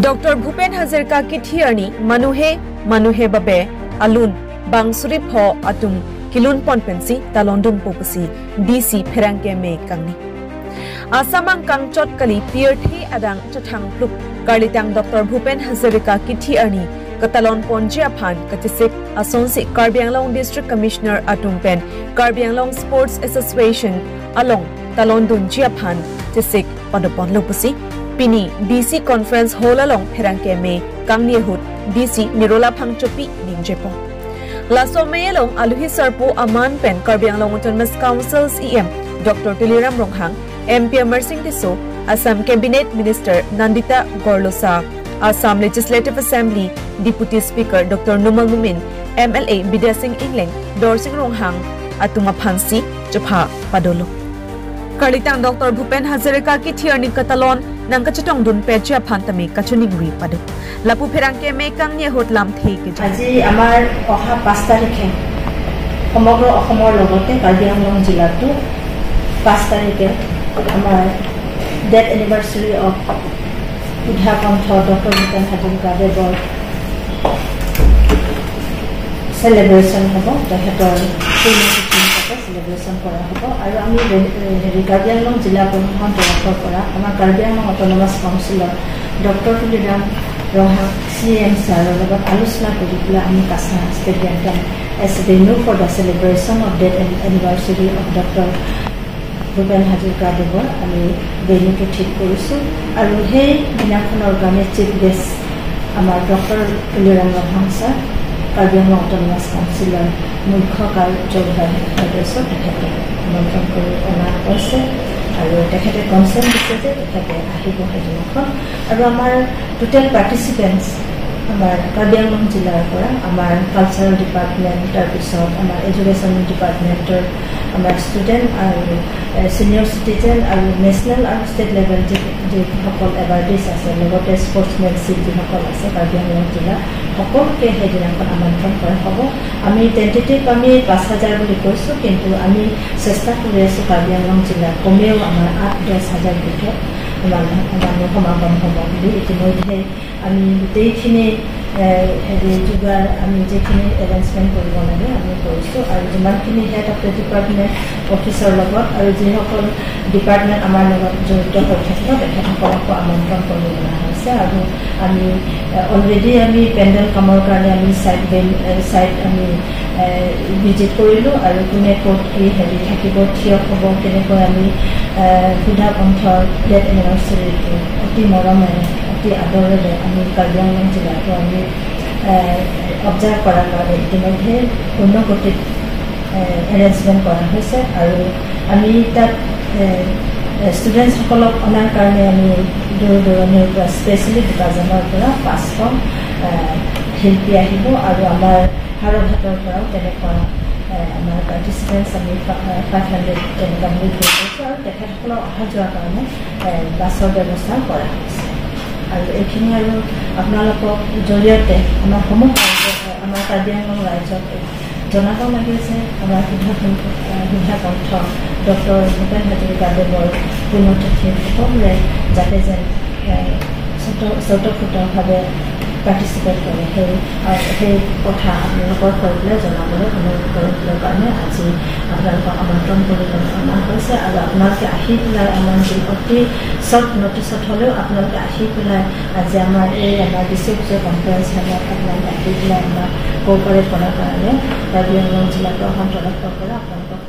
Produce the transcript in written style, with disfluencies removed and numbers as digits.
Doctor Bhupen Hazarika কিথিয়ানি মানুহে বাবে আলুন বাংসুৰি ভ আতুম কিলুন পনপেন্সি তালন্দুম পপুসি ডিসি ফেৰাংকে মে কাংনি আসামাং কাংচট কালি পিয়ৰ্থি আদাং চথাং প্লুক কাৰ্লিতাং ডক্টৰ ভূপেন হাজৰিকা কিথিয়ানি Katalon Ponjia Phan Katisik Asonsi Karbi Anglong District Commissioner Atumpen Karbi Anglong Sports Association Along Talon Dunjia Phan Tisik Padopon Lopusi Pini DC Conference Hall along Pherangke Me Kangnie Hut DC Nirola Phangchopi Ninjepo Laso Mayelong Aluhi Sarpo Aman Pen Karbi Anglong Autonomous Council's EM Dr. Tuliram Ronghang MP Mersing Tiso Assam Cabinet Minister Nandita Gorlosa Assam Legislative Assembly Deputy Speaker Dr. Numal Mumin, MLA Bidya Singh Ingling, Dor Singh Ronghang, Atuma Phansi, Jopha Padolo. Karlitang Dr. Bhupen Hazarika Kithiarni Katalon, Nangkachatong Dun Pechia Phantami Kachuningri Padu. Lapu Pherangke me Kangnie Hot Lam Theke. Aji Amar Oha 5 তাৰিখে সমগ্ৰ অসমৰ লগতে কাৰ্বি আংলং জিলাতো 5 তাৰিখে আমাৰ death anniversary of উদ্ধাকণ্ঠ doctor Bhupen Hazarika দেৱৰ celebration hobo tehetor celebration kora hobo aru ami Karbi Anglong jila prohon director kora amar Karbi Anglong Autonomous Council Dr. Tuliram Ronghang CM sir logot alusna kori pula ami Kasna stadium as a venue for the celebration of death anniversary of Dr. Bhupen Hazarika Dev ami venue to thik korisu aru hei dinakhonor game chief guest amar Dr. Tuliram Ronghang sir Karbi Anglong Autonomous Council মুখ্য কাৰ্যবাহী সদস্য তেখেতে আমন্ত্ৰণ কৰি অনা হৈছে আৰু তেখেতে কনসেন্ট দিছে যে তেখেতে আহিব সেইদিনাখন আৰু আমাৰ টোটেল পাৰ্টিচিপেণ্টছ আমাৰ কাৰ্বি আংলং জিলাৰ পৰা আমাৰ কালচাৰেল ডিপাৰ্টমেণ্ট তাৰপিছত আমাৰ এডুকেশ্যন ডিপাৰ্টমেণ্টৰ আমাৰ ষ্টুডেণ্ট আৰু চিনিয়ৰ চিটিজেন আৰু নেশ্যনেল আৰু ষ্টেট লেভেল যিসকল এৱাৰ্ডিছ আছে লগতে স্পৰ্টছমেনশ্বিপ যিসকল আছে কাৰ্বি আংলং জিলা সকলোকে সেইদিনাখন আমন্ত্ৰণ কৰা হ'ব আমি টেণ্টেটিভ আমি ৫,০০০ বুলি কৈছোঁ কিন্তু আমি চেষ্টা কৰি আছোঁ কাৰ্বি আংলং জিলা কমেও আমাৰ ৮-১০,০০০ ভিতৰত মানুহ সমাগম হ'ব বুলি ইতিমধ্যে আমি গোটেইখিনি যোগাৰ আমি যিখিনি এৰেঞ্জমেণ্ট কৰিব লাগে আমি কৰিছোঁ আৰু যিমানখিনি হেড অফ দ্য ডিপাৰ্টমেণ্ট অফিচৰ লগত আৰু যিসকল ডিপাৰ্টমেণ্ট আমাৰ লগত জড়িত হৈ থাকিব তেখেতসকলকো আমন্ত্ৰণ কৰি অনা হৈছে আৰু আমি অলৰেডি আমি পেণ্ডেল কামৰ কাৰণে আমি চাইট আমি ভিজিট কৰিলোঁ আৰু কোনে ক'ত কি হেৰি থাকিব থিয় হ'ব তেনেকৈ আমি সুধা কণ্ঠৰ ডেথ এনিভাৰ্চাৰীটো অতি মৰমেৰে অতি আদৰেৰে আমি কাৰ্বি আংলং জিলাটো আমি অবজাৰ্ভ কৰাৰ কাৰণে ইতিমধ্যে পূৰ্ণগতিত এৰেঞ্জমেণ্ট কৰা হৈছে আৰু আমি তাত ষ্টুডেণ্টসকলক অনাৰ কাৰণে আমি দূৰ দূৰণিৰ পৰা স্পেচিয়েলি দুটাজনৰ পৰা 5খন শিল্পী আহিব আৰু আমাৰ হাৰঘাটৰ পৰাও তেনেকুৱা আমাৰ পাৰ্টিচিপেণ্টছ আমি 500 তেনেকুৱা বুলি কৈছোঁ আৰু তেখেতসকলক অহা যোৱাৰ কাৰণে বাছৰ ব্যৱস্থা কৰা হৈছে আৰু এইখিনি আৰু আপোনালোকক জৰিয়তে আমাৰ সমূহ আমাৰ কাৰ্বি আংলং ৰাইজক জনাব লাগে যে আমাৰ সুধা কণ্ঠ ডক্টৰ ভূপেন হাজৰিকা দেৱৰ পুণ্যতিথি সকলোৱে যাতে যেন স্বতঃস্ফূৰ্তভাৱে পাৰ্টিচিপেট কৰে সেই কথা আপোনালোকৰ সৈতে জনাবলৈ অনুৰোধ কৰিবলৈ কাৰণে আজি আপোনালোকক আমন্ত্ৰণ কৰিবলৈ অনা হৈছে আৰু আপোনালোকে আহি পেলাই আমাৰ অতি শ্বৰ্ট নটিছত হ'লেও আপোনালোকে আহি পেলাই আজি আমাৰ ডিষ্ট্ৰিক্ট যে কনফাৰেঞ্চ হ'লত আপোনালোকে আহি পেলাই আমাক কোঅপাৰেট কৰাৰ কাৰণে কাৰ্বি আংলং জিলা প্ৰশাসন তৰফৰ পৰা আপোনালোকক